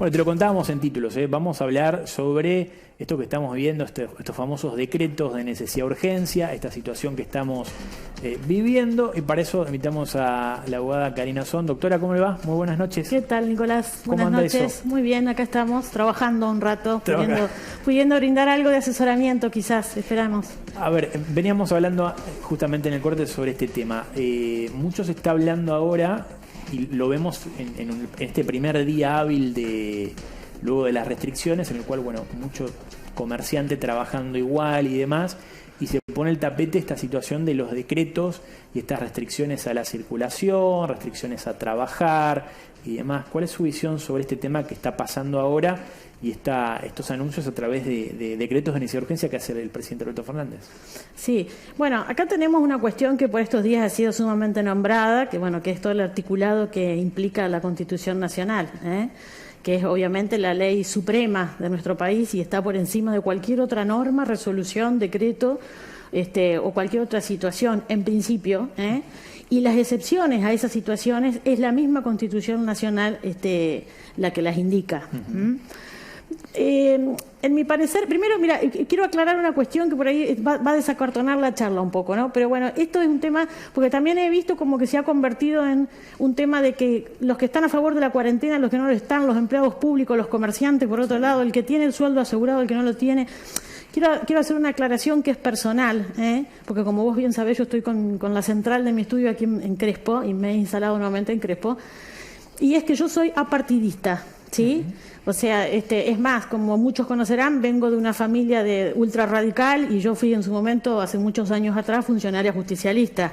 Bueno, te lo contábamos en títulos, ¿eh? Vamos a hablar sobre esto que estamos viviendo, estos famosos decretos de necesidad de urgencia, esta situación que estamos viviendo, y para eso invitamos a la abogada Karina Son. Doctora, ¿cómo le va? Muy buenas noches. ¿Qué tal, Nicolás? Buenas noches. Eso? Muy bien, acá estamos trabajando un rato, pudiendo brindar algo de asesoramiento, quizás, esperamos. A ver, veníamos hablando justamente en el corte sobre este tema. Mucho se está hablando ahora, y lo vemos en este primer día hábil luego de las restricciones, en el cual, bueno, mucho comerciante trabajando igual y demás, y se pone el tapete esta situación de los decretos y estas restricciones a la circulación, restricciones a trabajar y demás. ¿Cuál es su visión sobre este tema que está pasando ahora y estos anuncios a través de decretos de necesidad de urgencia que hace el presidente Alberto Fernández? Sí, bueno, acá tenemos una cuestión que por estos días ha sido sumamente nombrada, que es todo el articulado que implica la Constitución Nacional, que es obviamente la ley suprema de nuestro país y está por encima de cualquier otra norma, resolución, decreto o cualquier otra situación, en principio, y las excepciones a esas situaciones es la misma Constitución Nacional la que las indica. En mi parecer, primero, mira, quiero aclarar una cuestión que por ahí va a desacartonar la charla un poco, ¿no? Pero bueno, esto es un tema, porque también he visto como que se ha convertido en un tema de que los que están a favor de la cuarentena, los que no lo están, los empleados públicos, los comerciantes, por otro lado, el que tiene el sueldo asegurado, el que no lo tiene. Quiero hacer una aclaración que es personal, porque como vos bien sabés, yo estoy con la central de mi estudio aquí en Crespo, y me he instalado nuevamente en Crespo, y es que yo soy apartidista, ¿sí? O sea, es más, como muchos conocerán, vengo de una familia de ultra radical y yo fui en su momento, hace muchos años atrás, funcionaria justicialista.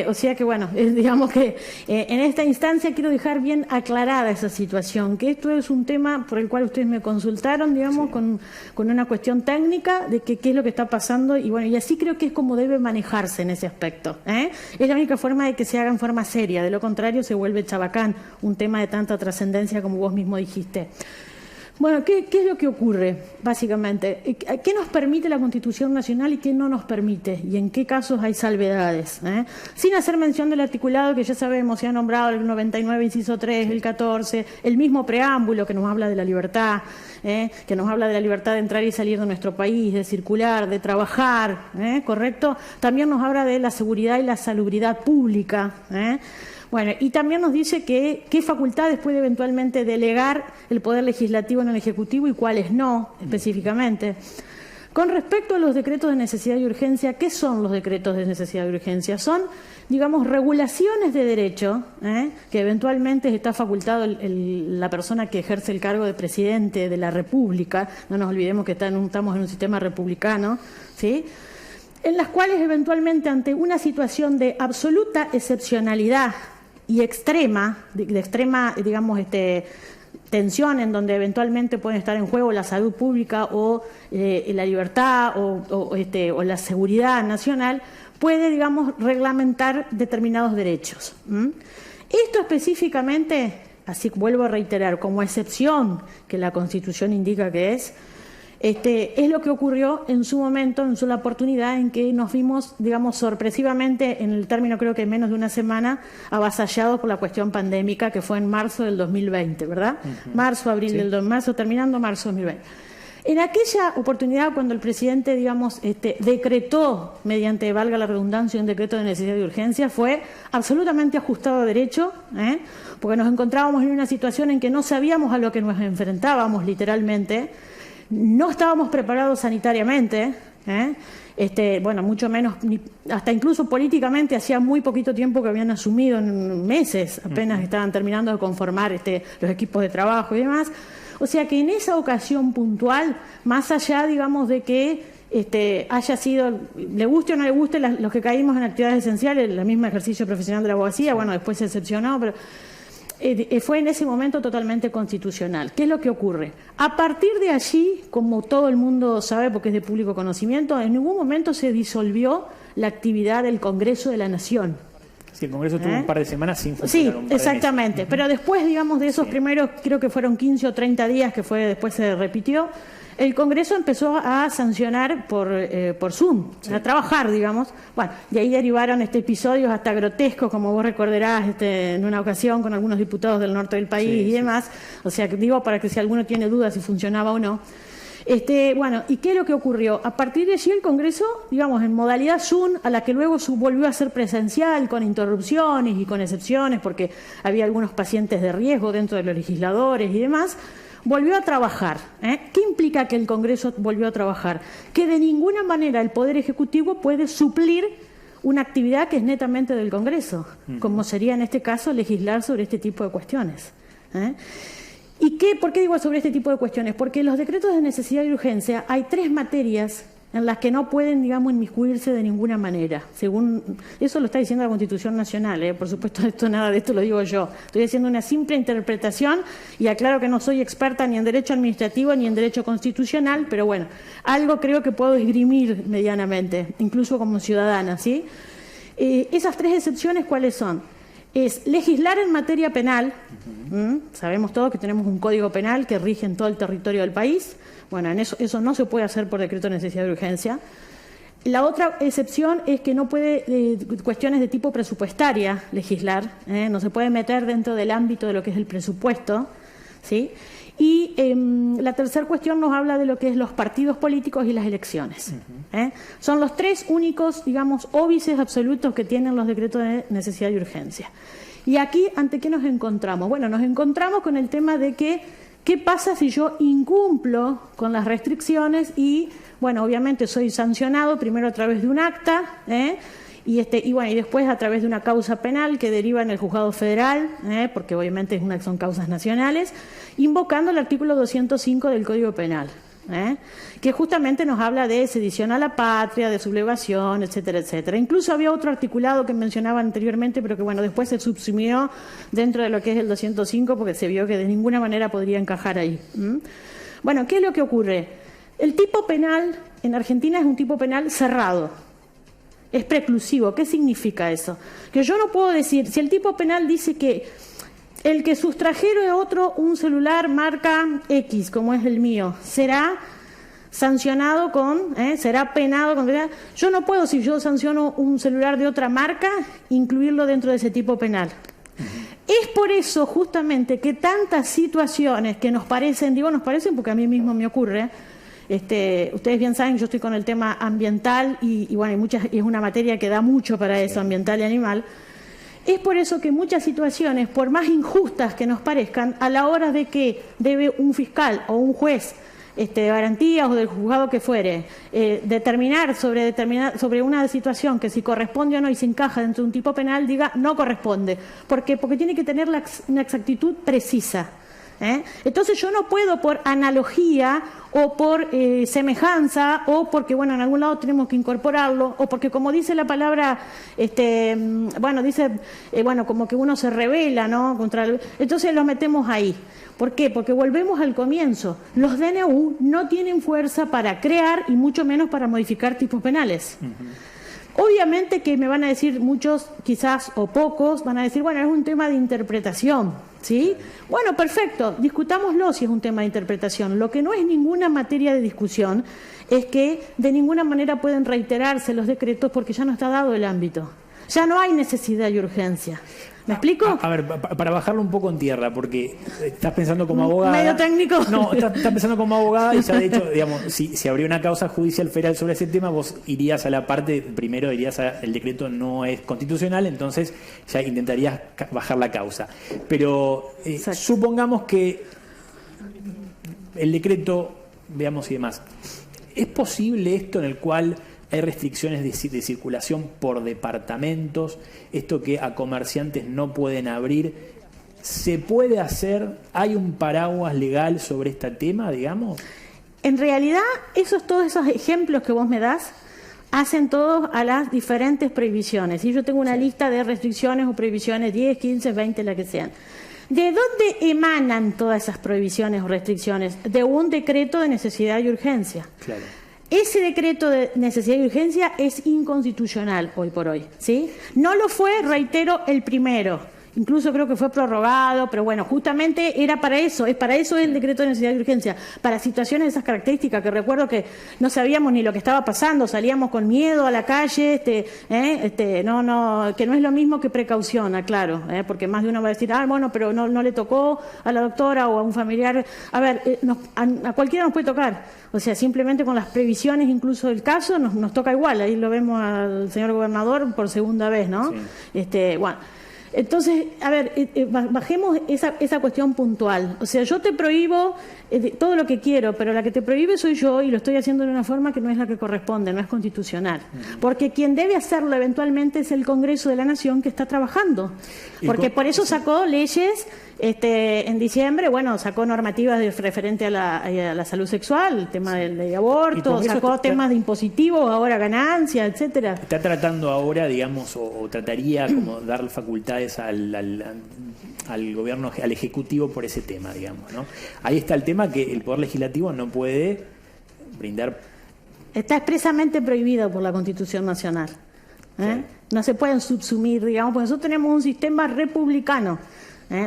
O sea que bueno, digamos que en esta instancia quiero dejar bien aclarada esa situación, que esto es un tema por el cual ustedes me consultaron, digamos, sí, con una cuestión técnica de qué es lo que está pasando, y bueno, y así creo que es como debe manejarse en ese aspecto. Es la única forma de que se haga en forma seria, de lo contrario se vuelve chabacán, un tema de tanta trascendencia como vos mismo dijiste. Bueno, ¿qué es lo que ocurre, básicamente? ¿Qué nos permite la Constitución Nacional y qué no nos permite? ¿Y en qué casos hay salvedades? Sin hacer mención del articulado que ya sabemos, se ha nombrado el 99, inciso 3, el 14, el mismo preámbulo que nos habla de la libertad, que nos habla de la libertad de entrar y salir de nuestro país, de circular, de trabajar, ¿correcto? También nos habla de la seguridad y la salubridad pública, Bueno, y también nos dice qué facultades puede eventualmente delegar el Poder Legislativo en el Ejecutivo y cuáles no, específicamente. Con respecto a los decretos de necesidad y urgencia, ¿qué son los decretos de necesidad y urgencia? Son, digamos, regulaciones de derecho, que eventualmente está facultado la persona que ejerce el cargo de presidente de la República, no nos olvidemos que estamos en un sistema republicano, ¿sí?, en las cuales eventualmente ante una situación de absoluta excepcionalidad y extrema, de extrema, digamos, tensión, en donde eventualmente pueden estar en juego la salud pública o la libertad o la seguridad nacional, puede, digamos, reglamentar determinados derechos. Esto específicamente, así vuelvo a reiterar, como excepción que la Constitución indica que es lo que ocurrió en su momento, en su oportunidad en que nos vimos, digamos, sorpresivamente, en el término creo que en menos de una semana, avasallados por la cuestión pandémica, que fue en marzo del 2020, ¿verdad? Terminando marzo 2020. En aquella oportunidad, cuando el presidente, digamos, decretó, mediante, valga la redundancia, un decreto de necesidad de urgencia, fue absolutamente ajustado a derecho, porque nos encontrábamos en una situación en que no sabíamos a lo que nos enfrentábamos, literalmente. No estábamos preparados sanitariamente, bueno, mucho menos, hasta incluso políticamente hacía muy poquito tiempo que habían asumido, en meses, apenas estaban terminando de conformar los equipos de trabajo y demás. O sea que en esa ocasión puntual, más allá, digamos, de que haya sido, le guste o no le guste, los que caímos en actividades esenciales, el mismo ejercicio profesional de la abogacía, bueno, después se excepcionó, pero fue en ese momento totalmente constitucional. ¿Qué es lo que ocurre? A partir de allí, como todo el mundo sabe porque es de público conocimiento, en ningún momento se disolvió la actividad del Congreso de la Nación. Sí, el Congreso tuvo un par de semanas sin funcionar. Sí, un par de exactamente. meses. Pero después, digamos, de esos primeros, creo que fueron 15 o 30 días, que fue después se repitió, el Congreso empezó a sancionar por Zoom, a trabajar, digamos. Bueno, de ahí derivaron episodios hasta grotescos, como vos recordarás, en una ocasión con algunos diputados del norte del país y demás. O sea, que digo, para que si alguno tiene dudas si funcionaba o no. Bueno, ¿y qué es lo que ocurrió? A partir de allí el Congreso, digamos, en modalidad Zoom, a la que luego volvió a ser presencial, con interrupciones y con excepciones, porque había algunos pacientes de riesgo dentro de los legisladores y demás, volvió a trabajar. ¿Qué implica que el Congreso volvió a trabajar? Que de ninguna manera el Poder Ejecutivo puede suplir una actividad que es netamente del Congreso, como sería en este caso legislar sobre este tipo de cuestiones. ¿Y por qué digo sobre este tipo de cuestiones? Porque en los decretos de necesidad y urgencia hay 3 materias en las que no pueden, digamos, inmiscuirse de ninguna manera. Según eso lo está diciendo la Constitución Nacional, por supuesto, nada de esto lo digo yo. Estoy haciendo una simple interpretación y aclaro que no soy experta ni en derecho administrativo ni en derecho constitucional, pero bueno, algo creo que puedo esgrimir medianamente, incluso como ciudadana, ¿sí? Esas 3 excepciones, ¿cuáles son? Es legislar en materia penal. Sabemos todos que tenemos un código penal que rige en todo el territorio del país. Bueno, en eso no se puede hacer por decreto de necesidad de urgencia. La otra excepción es que no puede, cuestiones de tipo presupuestaria, legislar. No se puede meter dentro del ámbito de lo que es el presupuesto, ¿sí? Y la tercera cuestión nos habla de lo que es los partidos políticos y las elecciones. Son los 3 únicos, digamos, óbices absolutos que tienen los decretos de necesidad y urgencia. Y aquí, ¿ante qué nos encontramos? Bueno, nos encontramos con el tema de que, ¿qué pasa si yo incumplo con las restricciones? Y, bueno, obviamente soy sancionado primero a través de un acta, y bueno, y después a través de una causa penal que deriva en el juzgado federal, porque obviamente son causas nacionales, invocando el artículo 205 del Código Penal, que justamente nos habla de sedición a la patria, de sublevación, etcétera, etcétera. Incluso había otro articulado que mencionaba anteriormente, pero que bueno, después se subsumió dentro de lo que es el 205 porque se vio que de ninguna manera podría encajar ahí. Bueno, ¿qué es lo que ocurre? El tipo penal en Argentina es un tipo penal cerrado. Es preclusivo. ¿Qué significa eso? Que yo no puedo decir, si el tipo penal dice que el que sustrajera de otro un celular marca X, como es el mío, será sancionado será penado con... Yo no puedo, si yo sanciono un celular de otra marca, incluirlo dentro de ese tipo penal. Es por eso justamente que tantas situaciones que nos parecen porque a mí mismo me ocurre, ustedes bien saben, yo estoy con el tema ambiental y bueno, y es una materia que da mucho para eso, ambiental y animal. Es por eso que muchas situaciones, por más injustas que nos parezcan, a la hora de que debe un fiscal o un juez de garantías o del juzgado que fuere, determinar sobre una situación que si corresponde o no y se encaja dentro de un tipo penal, diga no corresponde. ¿Por qué? Porque tiene que tener una exactitud precisa. Entonces yo no puedo por analogía o por semejanza o porque bueno en algún lado tenemos que incorporarlo o porque como dice la palabra como que uno se rebela, ¿no? Entonces lo metemos ahí. ¿Por qué? Porque volvemos al comienzo. Los DNU no tienen fuerza para crear y mucho menos para modificar tipos penales. Obviamente que me van a decir muchos, quizás o pocos, van a decir, bueno, es un tema de interpretación, ¿sí? Bueno, perfecto, discutámoslo si es un tema de interpretación. Lo que no es ninguna materia de discusión es que de ninguna manera pueden reiterarse los decretos porque ya no está dado el ámbito. Ya no hay necesidad y urgencia. ¿Me explico? A ver, para bajarlo un poco en tierra, porque estás pensando como abogada... ¿Medio técnico? No, estás pensando como abogada y ya de hecho, digamos, si habría una causa judicial federal sobre ese tema, vos irías a la parte, primero dirías el decreto no es constitucional, entonces ya intentarías bajar la causa. Pero supongamos que el decreto, veamos y demás, ¿es posible esto en el cual... hay restricciones de circulación por departamentos, esto que a comerciantes no pueden abrir? ¿Se puede hacer? ¿Hay un paraguas legal sobre este tema, digamos? En realidad, todos esos ejemplos que vos me das hacen todos a las diferentes prohibiciones. Y yo tengo una lista de restricciones o prohibiciones, 10, 15, 20, la que sean. ¿De dónde emanan todas esas prohibiciones o restricciones? De un decreto de necesidad y urgencia. Claro. Ese decreto de necesidad y urgencia es inconstitucional hoy por hoy, ¿sí? No lo fue, reitero, el primero. Incluso creo que fue prorrogado, pero bueno, justamente era para eso, es para eso el decreto de necesidad y urgencia, para situaciones de esas características, que recuerdo que no sabíamos ni lo que estaba pasando, salíamos con miedo a la calle, que no es lo mismo que precaución, aclaro, porque más de uno va a decir, bueno, pero no le tocó a la doctora o a un familiar. A ver, a cualquiera nos puede tocar, o sea, simplemente con las previsiones incluso del caso nos toca igual, ahí lo vemos al señor gobernador por segunda vez, ¿no? Sí. Bueno. Entonces, a ver, bajemos esa cuestión puntual. O sea, yo te prohíbo todo lo que quiero, pero la que te prohíbe soy yo y lo estoy haciendo de una forma que no es la que corresponde, no es constitucional. Porque quien debe hacerlo eventualmente es el Congreso de la Nación que está trabajando. Porque por eso sacó leyes en diciembre, bueno, sacó normativas referente a la salud sexual, el tema del aborto, sacó temas de impositivos, ahora ganancias, etcétera. Está tratando ahora, digamos, o trataría como darle facultades al gobierno, al Ejecutivo por ese tema, digamos, ¿no? Ahí está el tema que el Poder Legislativo no puede brindar. Está expresamente prohibido por la Constitución Nacional. Sí. No se pueden subsumir, digamos, porque nosotros tenemos un sistema republicano,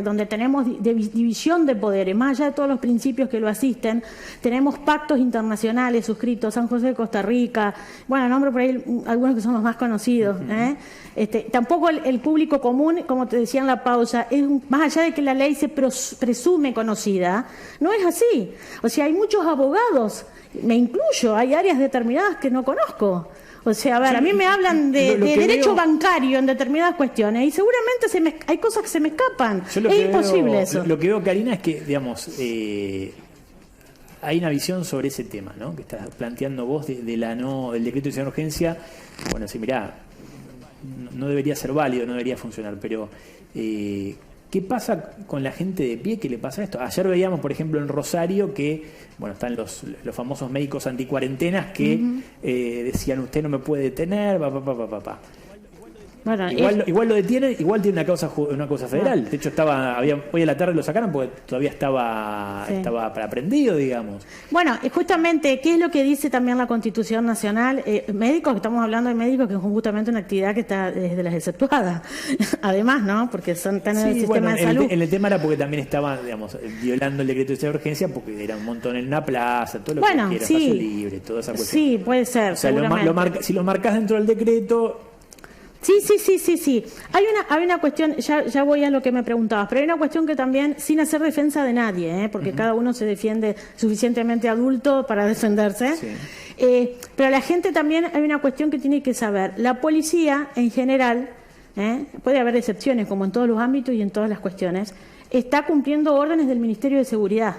donde tenemos división de poderes, más allá de todos los principios que lo asisten, tenemos pactos internacionales suscritos, San José de Costa Rica, bueno, nombro por ahí algunos que son los más conocidos. Tampoco el público común, como te decía en la pausa, más allá de que la ley se presume conocida, no es así. O sea, hay muchos abogados, me incluyo, hay áreas determinadas que no conozco. O sea, a ver, a mí me hablan de derecho bancario en determinadas cuestiones y seguramente hay cosas que se me escapan. Es imposible eso. Lo que veo, Karina, es que, digamos, hay una visión sobre ese tema, ¿no? Que estás planteando vos del decreto de necesidad de urgencia. Bueno, sí, mirá, no debería ser válido, no debería funcionar, pero ¿qué pasa con la gente de pie que le pasa esto? Ayer veíamos, por ejemplo, en Rosario que, bueno, están los famosos médicos anticuarentenas que decían, usted no me puede detener, Bueno, igual lo detienen, igual tiene una causa federal. De hecho, hoy a la tarde lo sacaron porque todavía estaba prendido, digamos. Bueno, justamente, ¿qué es lo que dice también la Constitución Nacional? Médicos, estamos hablando de médicos, que es justamente una actividad que está desde las exceptuadas. Además, ¿no? Porque están en el sistema de salud. El tema era porque también estaban, digamos, violando el decreto de urgencia, porque era un montón en una plaza, todo lo que quiera, espacio libre, toda esa cuestión. Sí, puede ser. O sea, si lo marcas dentro del decreto. Sí. Hay una cuestión, ya voy a lo que me preguntabas, pero hay una cuestión que también, sin hacer defensa de nadie, porque cada uno se defiende suficientemente adulto para defenderse, pero la gente también, hay una cuestión que tiene que saber. La policía, en general, puede haber excepciones, como en todos los ámbitos y en todas las cuestiones, está cumpliendo órdenes del Ministerio de Seguridad.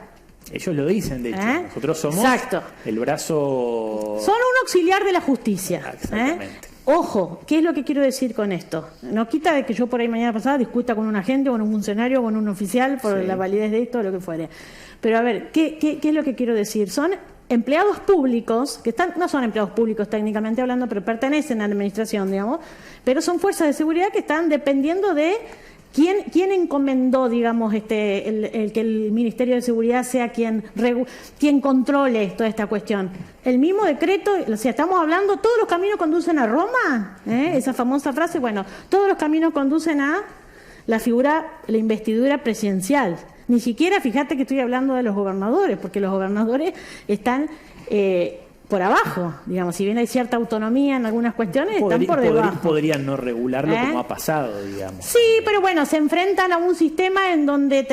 Ellos lo dicen, de hecho. Nosotros somos el brazo... Son un auxiliar de la justicia. Exactamente. Ojo, ¿qué es lo que quiero decir con esto? No quita de que yo por ahí mañana pasada discuta con un agente, con un funcionario, con un oficial por la validez de esto o lo que fuere. Pero a ver, ¿qué es lo que quiero decir? Son empleados públicos, que no son empleados públicos técnicamente hablando, pero pertenecen a la administración, digamos, pero son fuerzas de seguridad que están dependiendo de ¿Quién encomendó, digamos, el que el Ministerio de Seguridad sea quien controle toda esta cuestión? El mismo decreto, o sea, estamos hablando, todos los caminos conducen a Roma, esa famosa frase, bueno, todos los caminos conducen a la investidura presidencial. Ni siquiera, fíjate que estoy hablando de los gobernadores, porque los gobernadores están por abajo, digamos, si bien hay cierta autonomía en algunas cuestiones, están por debajo. Podrían no regularlo como ha pasado, digamos. Sí, pero bueno, se enfrentan a un sistema en donde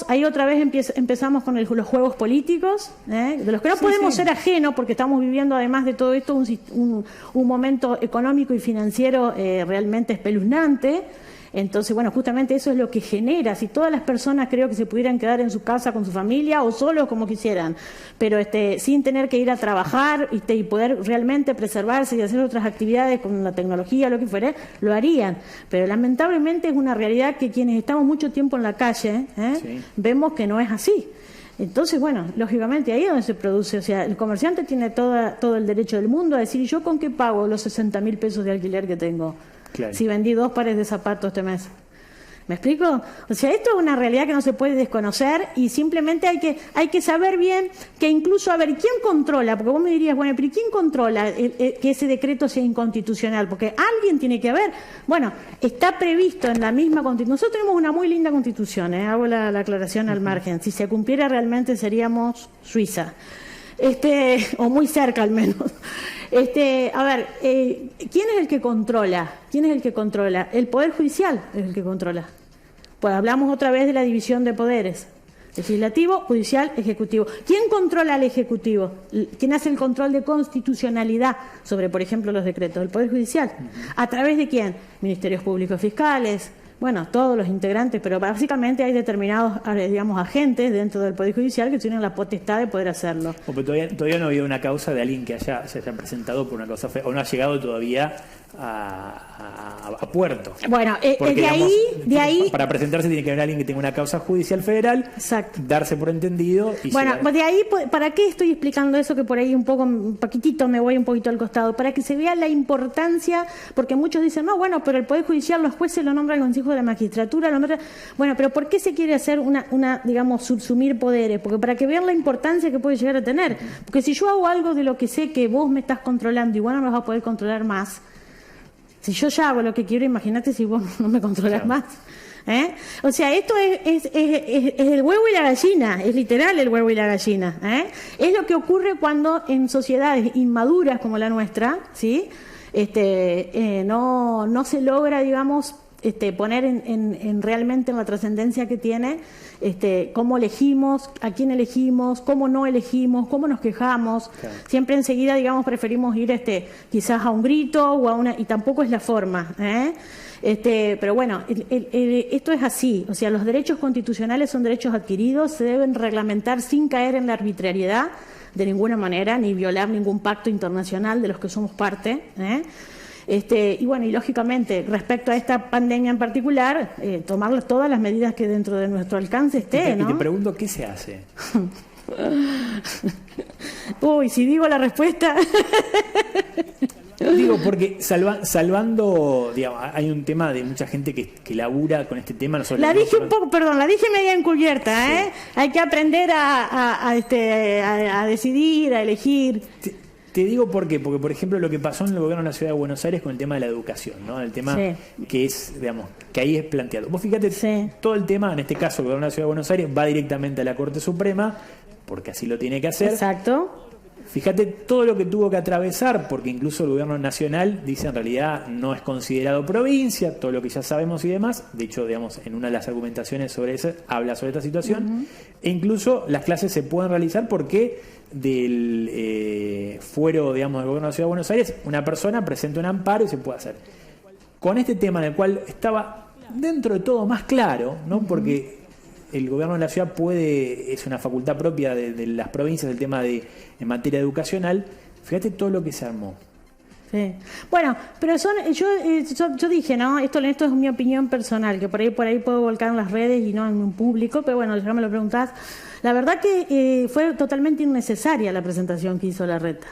ahí otra vez empezamos con los juegos políticos, de los que no podemos ser ajenos, porque estamos viviendo, además de todo esto, un momento económico y financiero realmente espeluznante. Entonces, bueno, justamente eso es lo que genera. Si todas las personas creo que se pudieran quedar en su casa con su familia o solos como quisieran, pero sin tener que ir a trabajar y poder realmente preservarse y hacer otras actividades con la tecnología, lo que fuera, lo harían. Pero lamentablemente es una realidad que quienes estamos mucho tiempo en la calle, vemos que no es así. Entonces, bueno, lógicamente ahí es donde se produce, o sea, el comerciante tiene todo el derecho del mundo a decir, ¿y yo con qué pago los 60.000 pesos de alquiler que tengo? Claro. Si vendí 2 pares de zapatos este mes. ¿Me explico? O sea, esto es una realidad que no se puede desconocer y simplemente hay que saber bien que incluso, a ver, ¿quién controla? Porque vos me dirías, bueno, pero ¿quién controla que ese decreto sea inconstitucional? Porque alguien tiene que haber. Bueno, está previsto en la misma Constitución. Nosotros tenemos una muy linda Constitución, hago la aclaración al margen. Si se cumpliera realmente seríamos Suiza. O muy cerca al menos. A ver, ¿quién es el que controla? ¿Quién es el que controla? El Poder Judicial es el que controla. Pues hablamos otra vez de la división de poderes. Legislativo, judicial, ejecutivo. ¿Quién controla al ejecutivo? ¿Quién hace el control de constitucionalidad sobre, por ejemplo, los decretos? El Poder Judicial. ¿A través de quién? Ministerios públicos fiscales. Bueno, todos los integrantes, pero básicamente hay determinados, digamos, agentes dentro del Poder Judicial que tienen la potestad de poder hacerlo. Pero todavía no ha habido una causa de alguien que se haya presentado por una causa fea, o no ha llegado todavía a puerto. Bueno, porque, de ahí... Para presentarse tiene que haber alguien que tenga una causa judicial federal, exacto, darse por entendido y bueno, llegar. de ahí, ¿para qué estoy explicando eso? Que por ahí un poquitito me voy un poquito al costado, para que se vea la importancia, porque muchos dicen, no, bueno, pero el Poder Judicial, los jueces lo nombra el Consejo de la Magistratura, bueno, pero ¿por qué se quiere hacer una digamos, subsumir poderes? Porque para que vean la importancia que puede llegar a tener, porque si yo hago algo de lo que sé que vos me estás controlando y vos no me vas a poder controlar más, si yo ya hago lo que quiero, imagínate si vos no me controlas más. O sea, esto es el huevo y la gallina, es literal el huevo y la gallina. Es lo que ocurre cuando en sociedades inmaduras como la nuestra, ¿sí? No se logra, digamos, poner en realmente en la trascendencia que tiene, cómo elegimos, a quién elegimos, cómo no elegimos, cómo nos quejamos. Claro. Siempre enseguida, digamos, preferimos ir quizás a un grito o a una, y tampoco es la forma, pero bueno, esto es así, o sea, los derechos constitucionales son derechos adquiridos, se deben reglamentar sin caer en la arbitrariedad de ninguna manera, ni violar ningún pacto internacional de los que somos parte, y bueno, y lógicamente, respecto a esta pandemia en particular, tomar todas las medidas que dentro de nuestro alcance esté, ¿no? Y te pregunto, ¿qué se hace? Uy, si digo la respuesta... Digo, porque salvando, digamos, hay un tema de mucha gente que labura con este tema. La dije un poco, perdón, la dije media encubierta, sí. Hay que aprender a decidir, a elegir. Te digo por qué, porque por ejemplo lo que pasó en el gobierno de la Ciudad de Buenos Aires con el tema de la educación, ¿no? El tema sí. Que es, digamos, que ahí es planteado. Vos fíjate, sí. Todo el tema, en este caso el gobierno de la Ciudad de Buenos Aires va directamente a la Corte Suprema, porque así lo tiene que hacer. Exacto. Fíjate todo lo que tuvo que atravesar, porque incluso el gobierno nacional dice en realidad no es considerado provincia, todo lo que ya sabemos y demás. De hecho, digamos, en una de las argumentaciones sobre eso habla sobre esta situación. E incluso las clases se pueden realizar porque del fuero, digamos, del gobierno de la Ciudad de Buenos Aires, una persona presenta un amparo y se puede hacer. Con este tema en el cual estaba dentro de todo más claro, ¿no? Porque el gobierno de la ciudad es una facultad propia de las provincias, el tema en materia educacional. Fíjate todo lo que se armó. Sí. Bueno, pero yo dije, ¿no? Esto es mi opinión personal, que por ahí puedo volcar en las redes y no en un público, pero bueno, ya me lo preguntás. La verdad que fue totalmente innecesaria la presentación que hizo Larreta.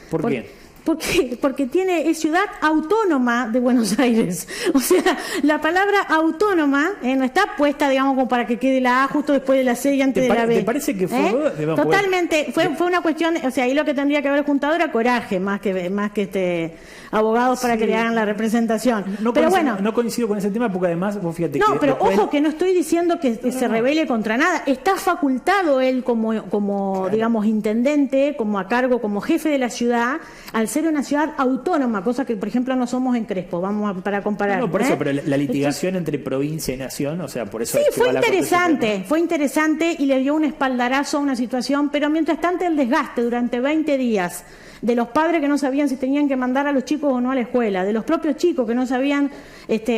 ¿Por qué? Porque es ciudad autónoma de Buenos Aires. O sea, la palabra autónoma no está puesta, digamos, como para que quede la A justo después de la C y antes de la B. ¿Te parece que fue? Totalmente. Fue una cuestión, o sea, ahí lo que tendría que haber juntado era coraje, más que abogados para que le hagan la representación. No coincido con ese tema porque además, vos fíjate que... No, pero ojo que no estoy diciendo que se rebele contra nada. Está facultado él como claro, digamos, intendente, como a cargo, como jefe de la ciudad, al ser una ciudad autónoma, cosa que, por ejemplo, no somos en Crespo, para comparar. No, por eso, pero la litigación entre provincia y nación, o sea, por eso... Sí, fue interesante y le dio un espaldarazo a una situación, pero mientras tanto el desgaste durante 20 días de los padres que no sabían si tenían que mandar a los chicos o no a la escuela, de los propios chicos que no sabían,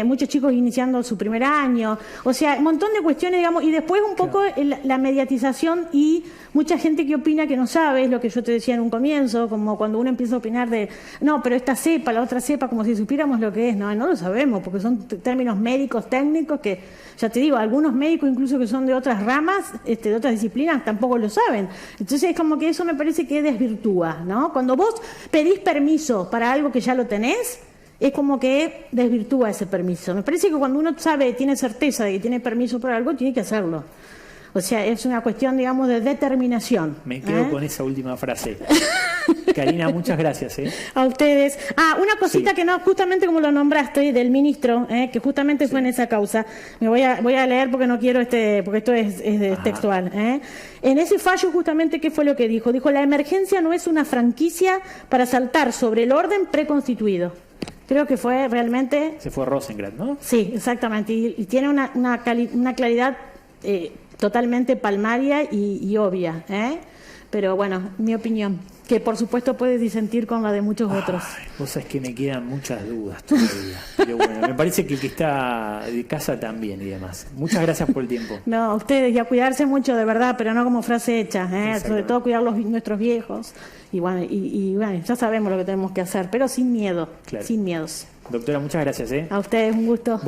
muchos chicos iniciando su primer año, o sea, un montón de cuestiones, digamos, y después un poco la mediatización y mucha gente que opina que no sabe, es lo que yo te decía en un comienzo, como cuando uno empieza a opinar de, no, pero esta cepa, la otra cepa, como si supiéramos lo que es, no lo sabemos, porque son términos médicos, técnicos, que ya te digo, algunos médicos incluso que son de otras ramas, de otras disciplinas, tampoco lo saben. Entonces es como que eso me parece que desvirtúa, ¿no? Cuando vos pedís permiso para algo que ya lo tenés, es como que desvirtúa ese permiso. Me parece que cuando uno sabe, tiene certeza de que tiene permiso por algo, tiene que hacerlo. O sea, es una cuestión, digamos, de determinación. Me quedo con esa última frase. Karina, muchas gracias. A ustedes. Una cosita que no, justamente como lo nombraste, del ministro, que justamente fue en esa causa. Me voy a leer porque no quiero porque esto es textual. En ese fallo, justamente, ¿qué fue lo que dijo? Dijo, la emergencia no es una franquicia para saltar sobre el orden preconstituido. Creo que fue realmente... Se fue Rosengrad, ¿no? Sí, exactamente. Y tiene una claridad totalmente palmaria y obvia. Pero bueno, mi opinión, que por supuesto puede disentir con la de muchos otros. Vos sabés que me quedan muchas dudas todavía. Pero bueno, me parece que el que está de casa también y demás. Muchas gracias por el tiempo. No, a ustedes, y a cuidarse mucho de verdad, pero no como frase hecha, sobre todo cuidar nuestros viejos. Y bueno, ya sabemos lo que tenemos que hacer, pero sin miedo, sin miedos. Doctora, muchas gracias. A ustedes, un gusto.